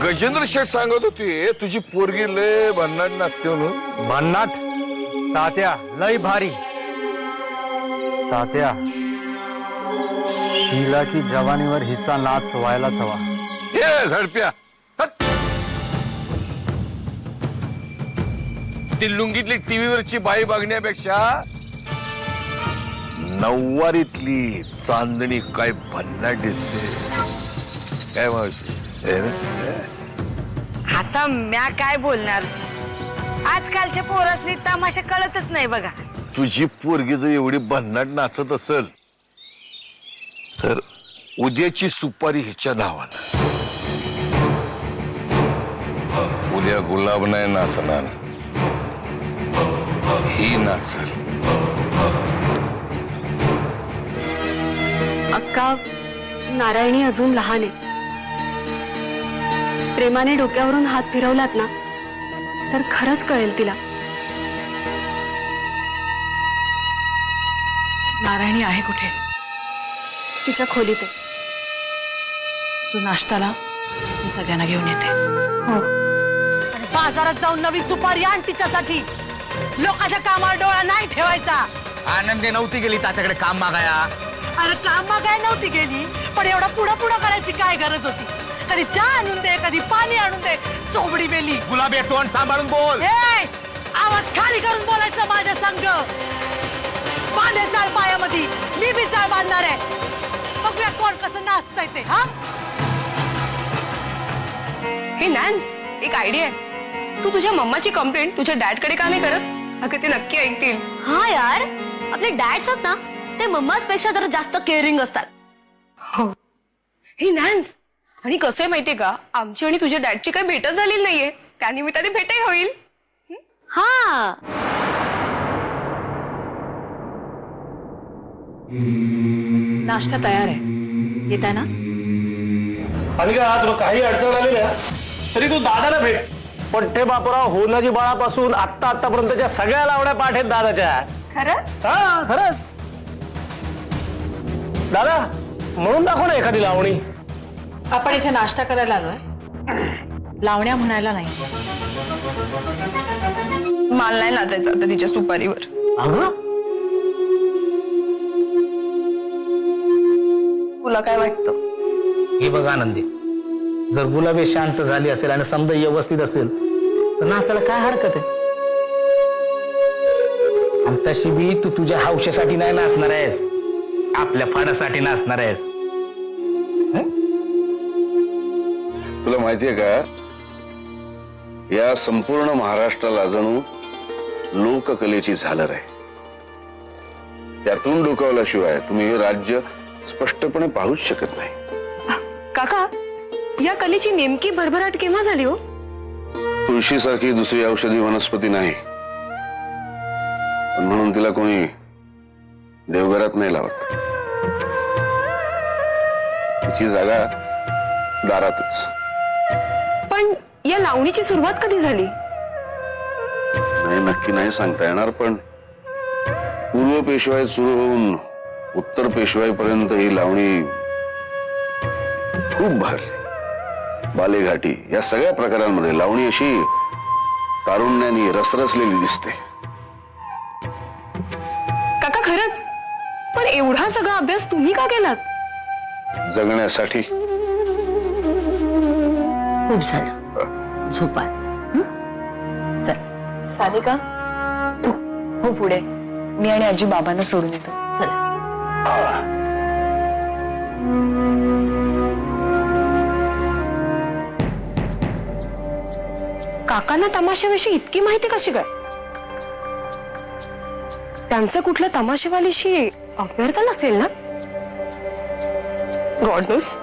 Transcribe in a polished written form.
गजेंद्र शेठ सांगत होते तुझी पोरगी लय भन्नाट नाचते म्हणून. भन्नाट तात्या लय भारी. तात्या शीलाची जवानीवर हिचा नाच व्हायलाच हवा. हे झडप्या हट. ती लुंगीतली टीव्हीवरची बाई बघण्यापेक्षा नऊवारीतली चांदणी काय भन्नाट दिसते. काय मावशी? आता म्या काय बोलणार. आजकालच्या पोरासनी तमाशा कळतच नाही बघा. तुझी पोरगी जर एवढी भन्नाट नाचत असेल तर उद्याची सुपारी हिच्या नावानं. उद्या गुलाब नाही नाचणार, ही नाचल. अक्का, नारायणी अजून लहान आहे. प्रेमाने डोक्यावरून हात फिरवलात ना तर खरंच कळेल तिला. नारायणी आहे कुठे? तिच्या खोलीत आहे. तू नाश्त्याला मी सगळ्यांना घेऊन येते. हो. बाजारात जाऊन नवीन सुपारी आण तिच्यासाठी. लोकांच्या कामावर डोळा नाही ठेवायचा. आनंदी नव्हती गेली तात्याकडे काम मागाया. अरे काम मागाय नव्हती गेली, पण एवढा पुढं पुढं करायची काय गरज होती? कधी चहा आणून दे, कधी पाणी आणून दे. चोबडी बेली. गुलाबी तोंड सांभाळून बोल. ए, आवाज खाली करून बोलायचं माझ्या संग. बांधे चाळ पायामध्ये, मी बी चाळ बांधणार आहे. बघूया कोण कसं नाचतंय ते. हा हे नॅन्स, एक आयडिया आहे. तू तुझ्या मम्माची कंप्लेंट तुझ्या डॅड कडे का नाही करत? अगं ते नक्की ऐकतील. हा यार, आपले डॅड्स आहेत ना ते मम्माच पेक्षा जरा जास्त केअरिंग असतात. हो. हे नॅन्स, आणि कसं आहे माहितीये का, आमची आणि तुझ्या डॅडची काही भेटच झालेली नाहीये. त्यानिमित्ताने भेटही होईल. हा, नाश्ता तयार आहे, येत आहे ना? आणि का तुला काही अडचण आली ना तरी तू दादाला भेट. पठ्ठे बापूराव होनाजी बाळापासून आतापर्यंतच्या सगळ्या लावण्या पाठ आहेत दादाच्या. खरं? हा खरंच. दादा म्हणून दाखव ना एखादी लावणी. आपण इथे नाश्ता करायला आलोय, लावण्या म्हणायला नाही. मला नाही नाचायचं आता तिच्या सुपारीवर. तुला काय वाटतं? हे बघ आनंदी, जर गुलाबी शांत झाली असेल आणि समजा व्यवस्थित असेल तर नाचायला काय हरकत आहे. आणि तशी बी तू तुझ्या हौशेसाठी नाही नाचणार आहेस, आपल्या फाडासाठी नाचणार आहेस. तुला माहितीये का, या संपूर्ण महाराष्ट्राला जणू लोककलेची झालर आहे. त्यातून डोकावल्याशिवाय तुम्ही हे राज्य स्पष्टपणे पाहूच शकत नाही. काका, या कलेची नेमकी भरभराट केव्हा झाली हो? तुळशीसारखी दुसरी औषधी वनस्पती नाही, पण म्हणून तिला कोणी देवघरात नाही लावत. तिची जागा दारातच. पण या लावणीची सुरुवात कधी झाली? नाही, नक्की नाही सांगता येणार, पण पूर्व पेशवाईत सुरू होऊन उत्तर पेशवाईपर्यंत ही लावणी खूप भरली. बालेघाटी या सगळ्या प्रकारांमध्ये लावणी अशी तारुण्याने रसरसलेली दिसते. काका खरंच? पण एवढा सगळा अभ्यास तुम्ही का केलात? जगण्यासाठी. खूप झालं, झोपा. सारिका, तू हो पुढे. मी आणि आजी बाबांना सोडून येतो. चला. काकांना तमाशाविषयी इतकी माहिती कशी काय? त्यांचं कुठल्या तमाशावालीशी अफेअर तर नसेल ना? God knows.